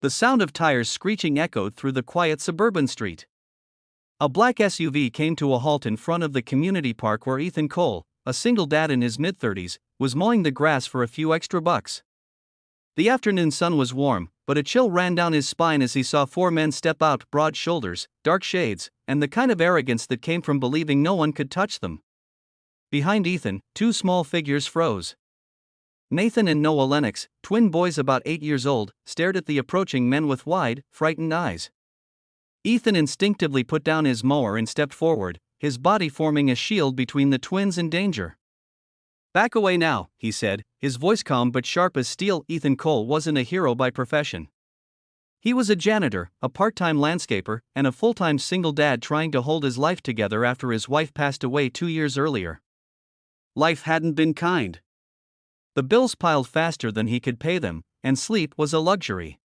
The sound of tires screeching echoed through the quiet suburban street. A black SUV came to a halt in front of the community park where Ethan Cole, a single dad in his mid-30s, was mowing the grass for a few extra bucks. The afternoon sun was warm, but a chill ran down his spine as he saw four men step out, broad shoulders, dark shades, and the kind of arrogance that came from believing no one could touch them. Behind Ethan, two small figures froze. Nathan and Noah Lennox, twin boys about 8 years old, stared at the approaching men with wide, frightened eyes. Ethan instinctively put down his mower and stepped forward, his body forming a shield between the twins and danger. "Back away now," he said, his voice calm but sharp as steel. Ethan Cole wasn't a hero by profession. He was a janitor, a part-time landscaper, and a full-time single dad trying to hold his life together after his wife passed away 2 years earlier. Life hadn't been kind. The bills piled faster than he could pay them, and sleep was a luxury.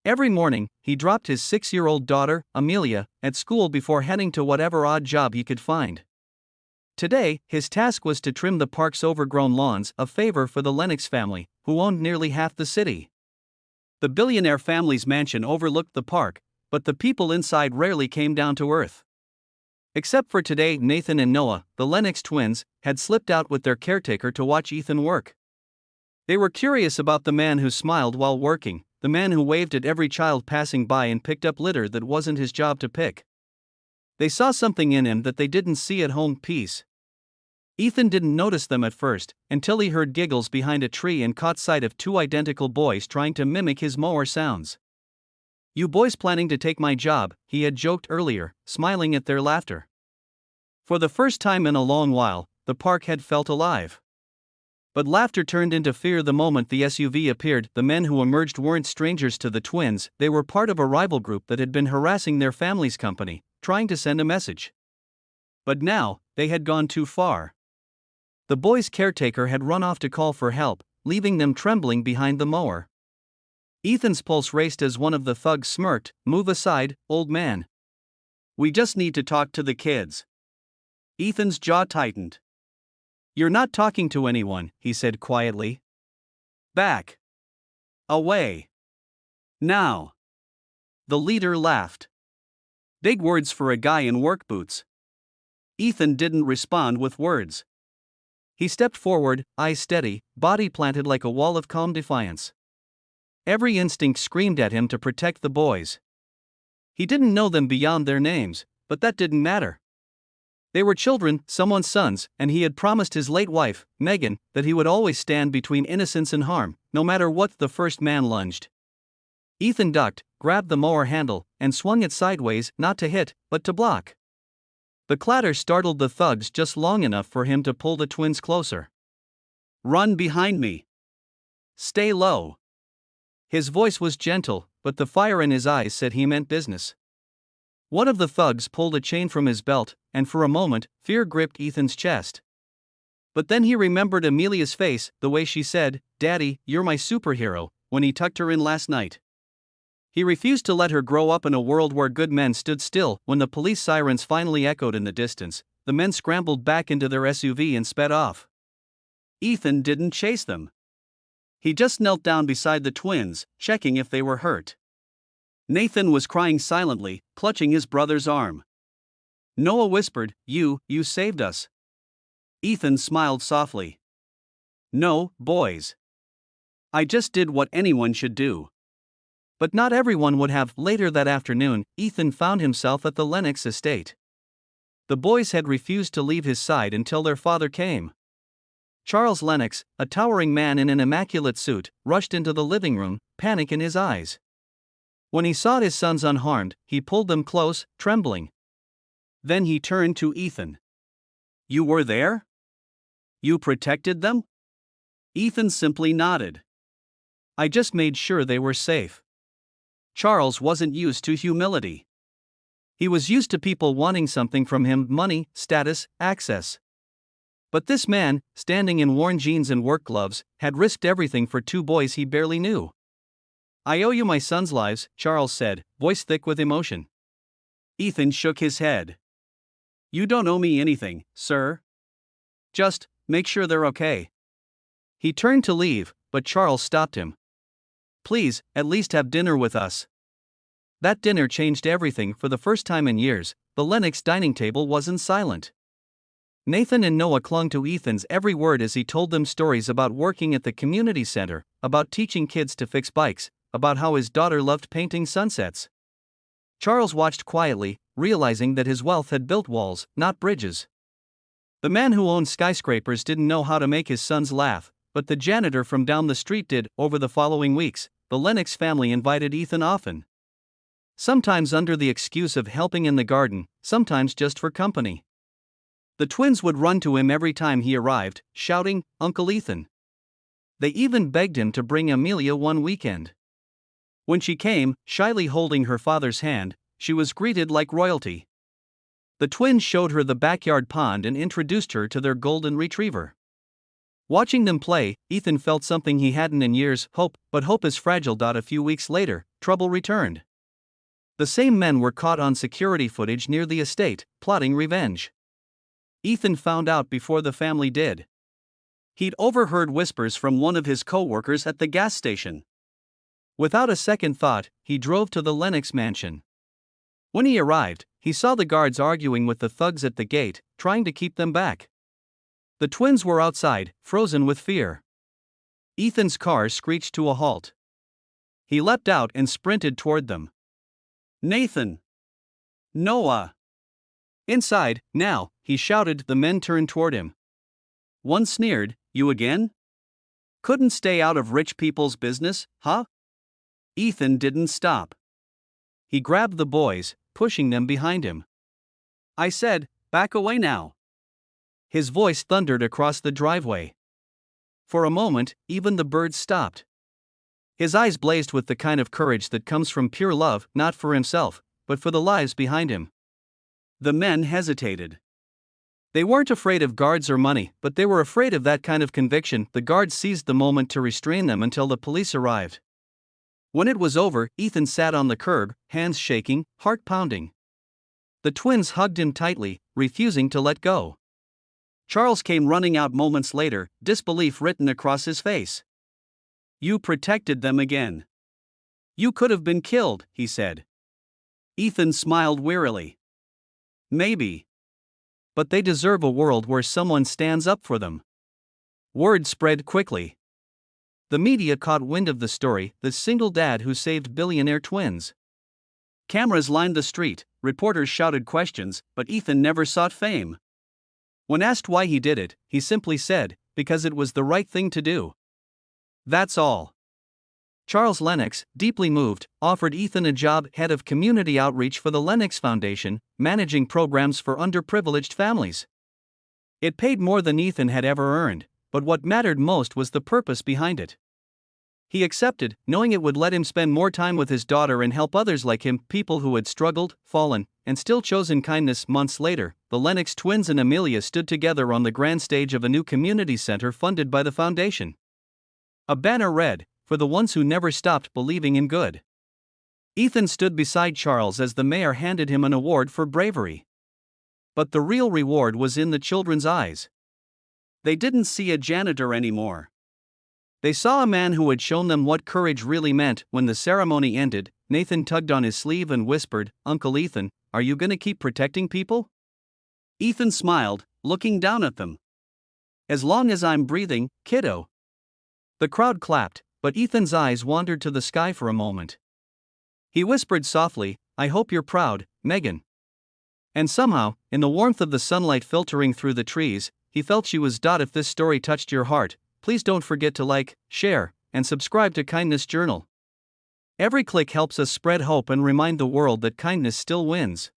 Every morning, he dropped his 6-year-old daughter, Amelia, at school before heading to whatever odd job he could find. Today, his task was to trim the park's overgrown lawns, a favor for the Lennox family, who owned nearly half the city. The Billionaire family's mansion overlooked the park, but the people inside rarely came down to earth. Except for today, Nathan and Noah, the Lennox twins, had slipped out with their caretaker to watch Ethan work. They were curious about the man who smiled while working, the man who waved at every child passing by and picked up litter that wasn't his job to pick. They saw something in him that they didn't see at home: peace. Ethan didn't notice them at first, until he heard giggles behind a tree and caught sight of two identical boys trying to mimic his mower sounds. "You boys planning to take my job?" he had joked earlier, smiling at their laughter. For the first time in a long while, the park had felt alive. But laughter turned into fear the moment the SUV appeared. The men who emerged weren't strangers to the twins, they were part of a rival group that had been harassing their family's company, trying to send a message. But now, they had gone too far. The boys' caretaker had run off to call for help, leaving them trembling behind the mower. Ethan's pulse raced as one of the thugs smirked. "Move aside, old man. We just need to talk to the kids." Ethan's jaw tightened. "You're not talking to anyone," he said quietly. "Back. Away. Now." The leader laughed. Big words for a guy in work boots. Ethan didn't respond with words. He stepped forward, eyes steady, body planted like a wall of calm defiance. Every instinct screamed at him to protect the boys. He didn't know them beyond their names, but that didn't matter. They were children, someone's sons, and he had promised his late wife, Megan, that he would always stand between innocence and harm, no matter what. The first man lunged. Ethan ducked, grabbed the mower handle, and swung it sideways, not to hit, but to block. The clatter startled the thugs just long enough for him to pull the twins closer. "Run behind me. Stay low." His voice was gentle, but the fire in his eyes said he meant business. One of the thugs pulled a chain from his belt, and for a moment, fear gripped Ethan's chest. But then he remembered Amelia's face, the way she said, "Daddy, you're my superhero," when he tucked her in last night. He refused to let her grow up in a world where good men stood still. When the police sirens finally echoed in the distance, the men scrambled back into their SUV and sped off. Ethan didn't chase them. He just knelt down beside the twins, checking if they were hurt. Nathan was crying silently, clutching his brother's arm. Noah whispered, You saved us." Ethan smiled softly. "No, boys. I just did what anyone should do." But not everyone would have. Later that afternoon, Ethan found himself at the Lennox estate. The boys had refused to leave his side until their father came. Charles Lennox, a towering man in an immaculate suit, rushed into the living room, panic in his eyes. When he saw his sons unharmed, he pulled them close, trembling. Then he turned to Ethan. "You were there? You protected them?" Ethan simply nodded. "I just made sure they were safe." Charles wasn't used to humility. He was used to people wanting something from him: money, status, access. But this man, standing in worn jeans and work gloves, had risked everything for two boys he barely knew. "I owe you my sons' lives," Charles said, voice thick with emotion. Ethan shook his head. "You don't owe me anything, sir. Just make sure they're okay." He turned to leave, but Charles stopped him. Please, at least have dinner with us. That dinner changed everything. For the first time in years, the Lennox dining table wasn't silent. Nathan and Noah clung to Ethan's every word as he told them stories about working at the community center, about teaching kids to fix bikes, about how his daughter loved painting sunsets. Charles watched quietly, realizing that his wealth had built walls, not bridges. The man who owned skyscrapers didn't know how to make his sons laugh, but the janitor from down the street did. Over the following weeks, the Lennox family invited Ethan often. Sometimes under the excuse of helping in the garden, sometimes just for company. The twins would run to him every time he arrived, shouting, "Uncle Ethan." They even begged him to bring Amelia one weekend. When she came, shyly holding her father's hand, she was greeted like royalty. The twins showed her the backyard pond and introduced her to their golden retriever. Watching them play, Ethan felt something he hadn't in years: hope, but hope is fragile. A few weeks later, trouble returned. The same men were caught on security footage near the estate, plotting revenge. Ethan found out before the family did. He'd overheard whispers from one of his co-workers at the gas station. Without a second thought, he drove to the Lennox mansion. When he arrived, he saw the guards arguing with the thugs at the gate, trying to keep them back. The twins were outside, frozen with fear. Ethan's car screeched to a halt. He leapt out and sprinted toward them. "Nathan! Noah!" Inside, now, he shouted. The men turned toward him. One sneered, "You again? Couldn't stay out of rich people's business, huh?" Ethan didn't stop. He grabbed the boys, pushing them behind him. "I said, back away now." His voice thundered across the driveway. For a moment, even the birds stopped. His eyes blazed with the kind of courage that comes from pure love, not for himself, but for the lives behind him. The men hesitated. They weren't afraid of guards or money, but they were afraid of that kind of conviction. The guards seized the moment to restrain them until the police arrived. When it was over, Ethan sat on the curb, hands shaking, heart pounding. The twins hugged him tightly, refusing to let go. Charles came running out moments later, disbelief written across his face. "You protected them again. You could have been killed," he said. Ethan smiled wearily. "Maybe. But they deserve a world where someone stands up for them." Word spread quickly. The media caught wind of the story: the single dad who saved billionaire twins. Cameras lined the street, reporters shouted questions, but Ethan never sought fame. When asked why he did it, he simply said, "Because it was the right thing to do." That's all. Charles Lennox, deeply moved, offered Ethan a job, head of community outreach for the Lennox Foundation, managing programs for underprivileged families. It paid more than Ethan had ever earned, but what mattered most was the purpose behind it. He accepted, knowing it would let him spend more time with his daughter and help others like him, people who had struggled, fallen, and still chosen kindness. Months later, the Lennox twins and Amelia stood together on the grand stage of a new community center funded by the foundation. A banner read, "For the ones who never stopped believing in good." Ethan stood beside Charles as the mayor handed him an award for bravery. But the real reward was in the children's eyes. They didn't see a janitor anymore. They saw a man who had shown them what courage really meant. When the ceremony ended, Nathan tugged on his sleeve and whispered, "Uncle Ethan, are you gonna keep protecting people?" Ethan smiled, looking down at them. "As long as I'm breathing, kiddo." The crowd clapped, but Ethan's eyes wandered to the sky for a moment. He whispered softly, "I hope you're proud, Megan." And somehow, in the warmth of the sunlight filtering through the trees, he felt she was. If this story touched your heart, please don't forget to like, share, and subscribe to Kindness Journal. Every click helps us spread hope and remind the world that kindness still wins.